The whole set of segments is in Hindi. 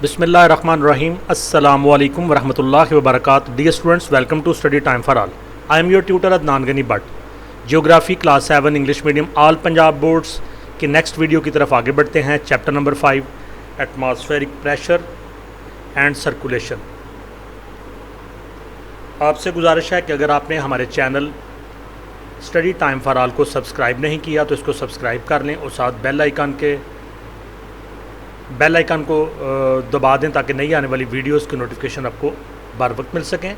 Bismillahirrahmanirrahim. Assalamualaikum warahmatullahi wabarakatuh. Dear students, welcome to Study Time for All. I am your tutor Adnan Gani Bhatt. Geography class 7 English medium all Punjab boards की नेक्स्ट वीडियो की तरफ आगे बढ़ते हैं. Chapter number 5 atmospheric pressure and circulation. आपसे गुजारिश है कि अगर आपने हमारे channel study time for all को सब्सक्राइब नहीं किया तो इसको सब्सक्राइब कर लें और साथ बेल आइकन को दबा दें ताकि नई आने वाली वीडियोस की नोटिफिकेशन आपको बर वक्त मिल सकें.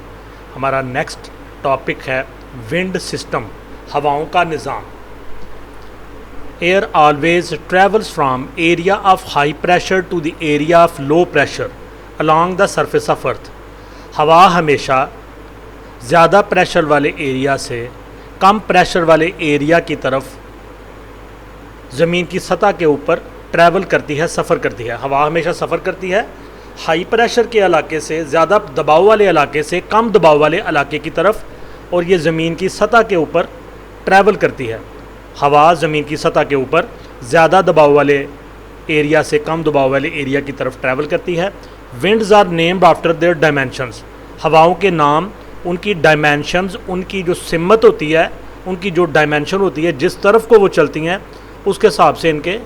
हमारा नेक्स्ट टॉपिक है विंड सिस्टम, हवाओं का निज़ाम. Air always travels from area of high pressure to the area of low pressure along the surface of earth. हवा हमेशा ज़्यादा प्रेशर वाले एरिया से कम प्रेशर वाले एरिया की तरफ ज़मीन की सतह के ऊपर ट्रैवल करती है, सफ़र करती है. हवा हमेशा सफ़र करती है हाई प्रेशर के इलाके से ज़्यादा दबाव वाले इलाके से कम दबाव वाले इलाके की तरफ, और ये ज़मीन की सतह के ऊपर ट्रैवल करती है. हवा ज़मीन की सतह के ऊपर ज़्यादा दबाव वाले एरिया से कम दबाव वाले एरिया की तरफ ट्रैवल करती है. Winds are named after their dimensions. हवाओं के नाम उनकी डायमेंशंस, उनकी जो सिमत होती है, उनकी जो डायमेंशन होती है, जिस तरफ को वो चलती हैं उसके हिसाब से इनके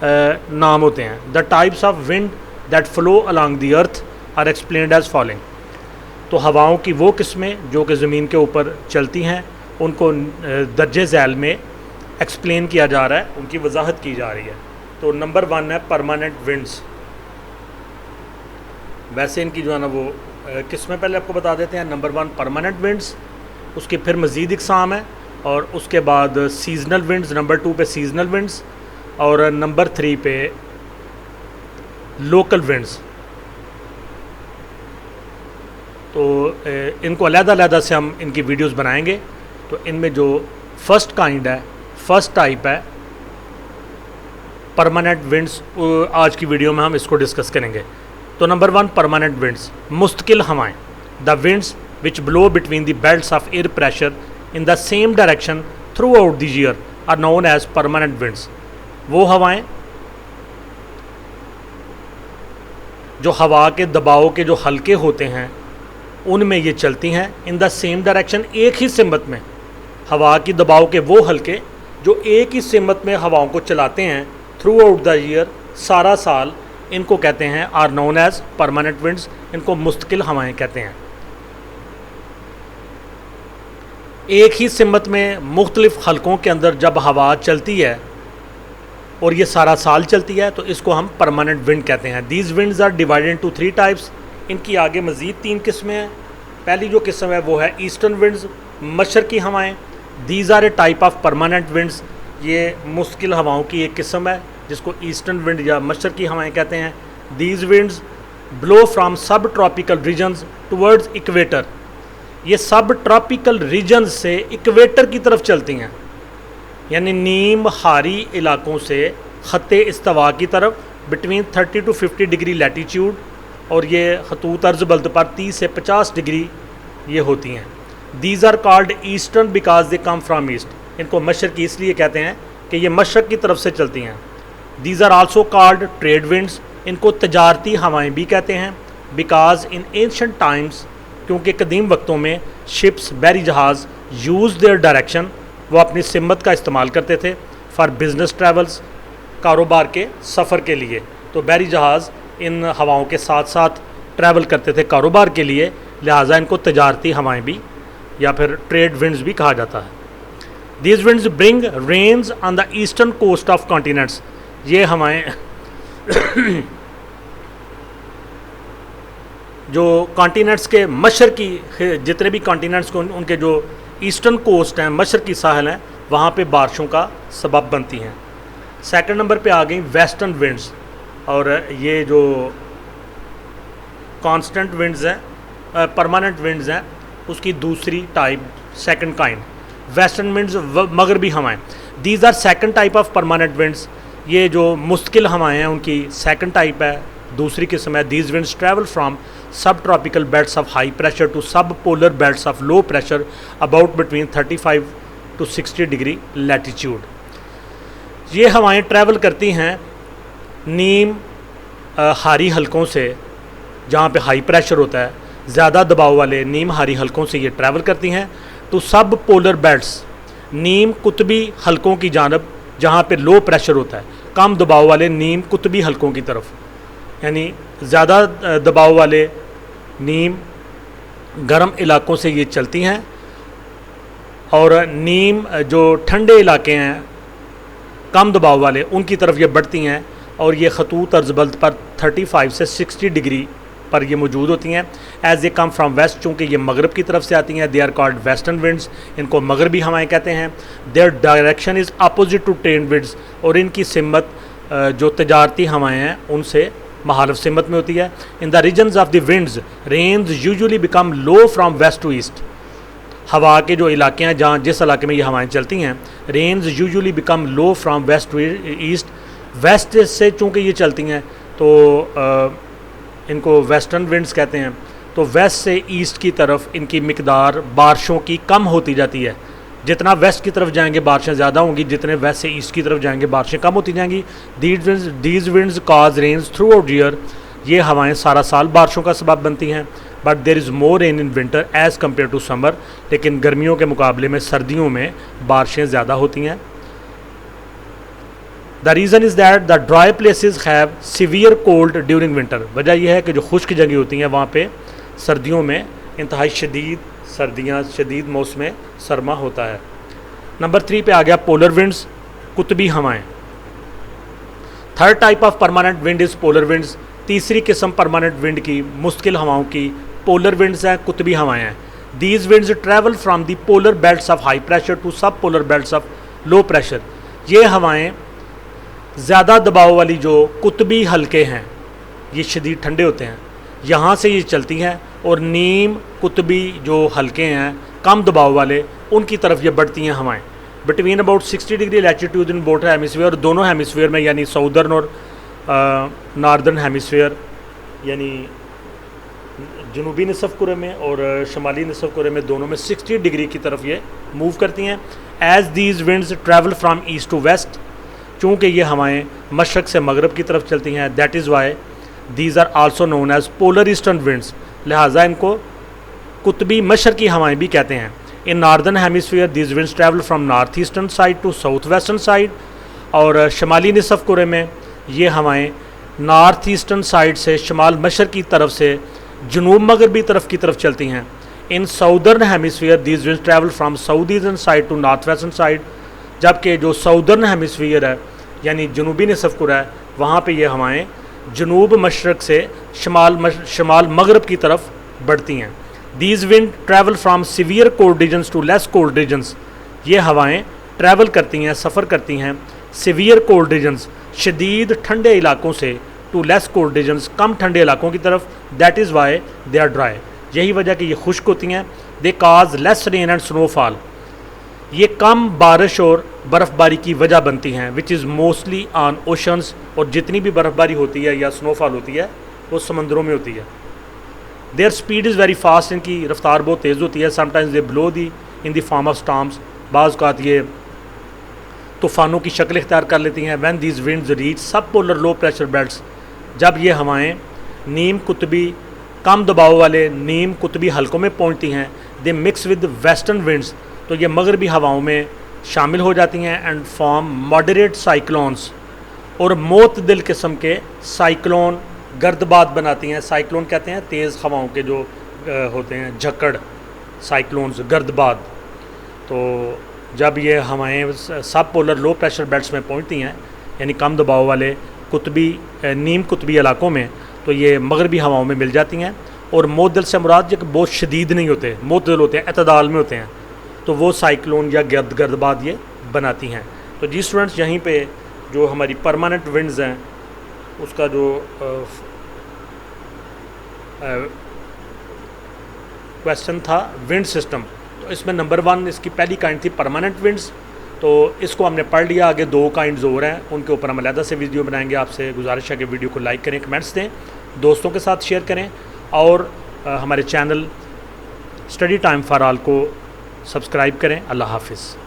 नाम होते हैं. The types of wind that flow along the earth are explained as following. तो हवाओं की वो किस्में जो कि ज़मीन के ऊपर चलती हैं उनको दर्जे झैल में एक्सप्लेन किया जा रहा है, उनकी वजाहत की जा रही है. तो नंबर 1 है परमानेंट विंड्स. वैसे इनकी जो है ना वो किस्में पहले आपको बता देते हैं. नंबर 1 परमानेंट विंड्स, उसकी फिर मज़ीद इकसाम है, और उसके बाद सीजनल विंड्स. नंबर 2 पे सीजनल विंड्स, और नंबर 3 पे लोकल विंड्स. तो इनको अलग-अलग से हम इनकी वीडियोस बनाएंगे. तो इनमें जो फर्स्ट टाइप है परमानेंट विंड्स, आज की वीडियो में हम इसको डिस्कस करेंगे. तो नंबर 1 परमानेंट विंड्स, मुस्तकिल हवाएं. The winds which blow between the belts of air pressure in the same direction throughout the year are known as permanent winds. वो हवाएं जो हवा के दबाव के जो हल्के होते हैं उनमें ये चलती हैं. इन द सेम डायरेक्शन, एक ही सिमत में हवा की दबाव के वो हल्के जो एक ही सिमत में हवाओं को चलाते हैं थ्रू आउट द ईयर, सारा साल, इनको कहते हैं are known as permanent winds. इनको मुस्तकिल हवाएं कहते हैं. एक ही सिमत में मुख्तलिफ हल्कों के अंदर जब हवा चलती है और ये सारा साल चलती है तो इसको हम परमानेंट विंड कहते हैं. These winds are divided into 3 types. इनकी आगे मज़ीद 3 किस्में हैं. पहली जो किस्म है वो है ईस्टर्न विंड्स, मशरकी हवाएं. These are a type of permanent winds. ये मुश्किल हवाओं की एक किस्म है जिसको ईस्टर्न विंड या मशरकी हवाएं कहते हैं. These winds blow from sub tropical regions towards equator. ये सब ट्रॉपिकल रीजन्स से इक्वेटर की तरफ चलती हैं, यानी नीम हारी इलाकों से ख़त्ते इस्तवा की तरफ बिटवीन 30 to 50 डिग्री लैटीट्यूड, और ये खतूत अर्ज़ बल्द पर 30 से 50 डिग्री ये होती हैं. These are called eastern because they come from east. इनको मशरक़ी इसलिए कहते हैं कि ये मशरक़ की तरफ से चलती हैं. These are also called trade winds. इनको तजारती हवाएं भी कहते हैं. बिकॉज इन एंशंट टाइम्स, क्योंकि कदीम वक्तों में शिप्स, बहरी जहाज़ यूज़ देयर डायरेक्शन, वो अपनी सिमत का इस्तेमाल करते थे फॉर बिज़नेस ट्रैवल्स, कारोबार के सफ़र के लिए. तो बहरी जहाज़ इन हवाओं के साथ साथ ट्रैवल करते थे कारोबार के लिए, लिहाजा इनको तजारती हवाएं भी या फिर ट्रेड विंड्स भी कहा जाता है. These winds bring rains on the eastern coast of continents. ये हवाएं जो कॉन्टिनेंट्स के मशरकी, जितने भी कॉन्टिनेंट्स को उनके जो ईस्टर्न कोस्ट हैं, मशरकी साहल हैं, वहाँ पे बारिशों का सबब बनती हैं. सेकंड नंबर पे आ गई वेस्टर्न विंड्स, और ये जो कांस्टेंट विंड्स हैं, परमानेंट विंड्स हैं, उसकी दूसरी type, second kind western winds, मगरबी हवाएं. These are second type of permanent winds. ये जो मुश्किल हवाएं हैं उनकी सेकंड टाइप है, दूसरी किस्म है. These winds travel from sub tropical belts of high pressure to sub polar belts of low pressure about between 35 to 60 degree latitude. ये हवाएं ट्रैवल करती हैं नीम हारी हलकों से, जहाँ पे हाई प्रेशर होता है, ज़्यादा दबाव वाले नीम हारी हलकों से ये ट्रैवल करती हैं तो सब पोलर बेल्ट्स नीम कुतबी हलकों की जानब, जहाँ पे लो प्रेशर होता है, कम दबाव वाले नीम कुतबी हलकों की तरफ, यानी ज़्यादा दबाव वाले नीम गर्म इलाकों से ये चलती हैं और नीम जो ठंडे इलाके हैं कम दबाव वाले उनकी तरफ ये बढ़ती हैं और ये खतूत अर्ज़बल्द पर 35 से 60 डिग्री पर ये मौजूद होती हैं। As a come from west, चूँकि ये मगरब की तरफ से आती हैं, they are called western winds, इनको मगरबी हवाएं कहते हैं। Their direction is opposite to trade winds, और इनकी सिमत जो तजारती हवाएँ हैं उनसे महारफ सिमत में होती है। In the regions of the winds rains usually become low from west to east, हवा के जो इलाके हैं जहाँ जिस इलाके में ये हवाएं चलती हैं, rains usually become low from west to east, west से चूँकि ये चलती हैं तो इनको वेस्टर्न विंड्स कहते हैं। तो वेस्ट से ईस्ट की तरफ इनकी मिकदार बारिशों की कम होती जाती है, जितना वेस्ट की तरफ जाएंगे बारिशें ज़्यादा होंगी, जितने वेस्ट से ईस्ट की तरफ जाएंगे बारिशें कम होती जाएंगी। These winds cause rains throughout year, ये हवाएं सारा साल बारिशों का सबब बनती हैं। But there is more rain in winter as compare to summer, लेकिन गर्मियों के मुकाबले में सर्दियों में बारिशें ज़्यादा होती हैं। The reason is that the dry places have severe cold during winter, वजह यह है कि जो खुश्क जगह होती हैं वहाँ पे सर्दियों में इंतहाई शदीद सर्दियाँ, शदीद मौसम सरमा होता है। नंबर 3 पे आ गया पोलर विंड्स, कुतबी हवाएं। Third type of permanent wind is polar winds, तीसरी किस्म परमानेंट विंड की मुश्किल हवाओं की पोलर विंड्स हैं, कुतबी हवाएं हैं। These winds travel from the polar belts of high pressure to sub polar belts of low pressure, ये हवाएं ज़्यादा दबाव वाली जो कुतबी हल्के हैं, ये शदीद ठंडे होते हैं, यहाँ से ये चलती हैं और नीम कुतबी जो हल्के हैं कम दबाव वाले उनकी तरफ ये बढ़ती हैं हवाएं। Between about 60 degree latitude in both hemisphere, और दोनों हेमिसफीयर में यानी साउदर्न और नॉर्दर्न हेमिसफीयर यानी जनूबी निसफ़ कुरे में और शुमाली निसफ़ कुरे में, दोनों में 60 डिग्री की तरफ ये मूव करती हैं। As these winds travel from east to west, चूँकि ये हवाएं मशरक़ से मगरब की तरफ चलती हैं, that is why these are also known as polar eastern winds, लिहाजा इनको कुतबी मशरक़ी हवाएं भी कहते हैं। In northern hemisphere these winds travel from north eastern side to south western side, और शुमाली निसफ़ कुरे में ये हवाएं नॉर्थ ईस्टर्न साइड से शमाल मशरक़ी तरफ से जनूब मगरबी तरफ की तरफ चलती हैं। In southern hemisphere these winds travel from south eastern side to north western side, जबकि जो साउदर्न हेमिसफीयर है यानी जनूबी निसफ़ कुरा है, वहाँ पे ये हवाएं जनूब मशरक़ से शमाल मगरब की तरफ बढ़ती हैं। These wind travel from severe cold regions to less cold regions, ये हवाएं ट्रैवल करती हैं, सफ़र करती हैं सीवियर कोल्ड रीजन्स शदीद ठंडे इलाकों से टू लेस कोल्ड रीजन्स कम ठंडे इलाकों की तरफ, that is why they are dry, यही वजह कि ये खुश्क होती हैं। They cause less rain and snowfall, ये कम बारिश और बर्फ़बारी की वजह बनती हैं, which is mostly on oceans, और जितनी भी बर्फ़बारी होती है या स्नोफॉल होती है वो समंदरों में होती है। There speed is very fast, इनकी रफ्तार बहुत तेज़ होती है। Sometimes they blow the in the form of storms, बाज़ औक़ात ये तूफ़ानों की शक्ल इख्तियार कर लेती हैं। व्हेन दीज विंड्स रीच सब पोलर लो प्रेशर बेल्ट्स, जब ये हवाएं नीम कुतबी कम दबाव वाले नीम कुतबी हलकों में पहुँचती हैं, दे मिक्स विद वेस्टर्न विंड्स, तो ये मगरबी हवाओं में शामिल हो जाती हैं एंड फॉर्म मॉडरेट साइक्लोन्स, और मोतदिल किस्म के साइक्लोन गर्दबाद बनाती हैं। साइक्लोन कहते हैं तेज़ हवाओं के जो होते हैं झक्कड़, साइक्लोन्स गर्दबाद। तो जब ये हवाएं सब पोलर लो प्रेशर बेल्ट्स में पहुंचती हैं यानी कम दबाव वाले कुतबी नीम कुतबी इलाकों में, तो ये मगरबी हवाओं में मिल जाती हैं। और मोतदिल से मुराद जो बहुत शदीद नहीं होते, मोतदिल होते हैं, एतदाल में होते हैं, तो वो साइक्लोन या गर्दबाद ये बनाती हैं। तो जी स्टूडेंट्स, यहीं पे जो हमारी परमानेंट विंड्स हैं उसका जो क्वेश्चन था विंड सिस्टम, तो इसमें नंबर 1 इसकी पहली काइंड थी परमानेंट विंड्स, तो इसको हमने पढ़ लिया। आगे 2 काइंड्स और हैं, उनके ऊपर हम अलग से वीडियो बनाएंगे। आपसे गुजारिश है कि वीडियो को लाइक करें, कमेंट्स दें, दोस्तों के साथ शेयर करें, और हमारे channel study time for all को सब्सक्राइब करें। अल्लाह हाफिज़।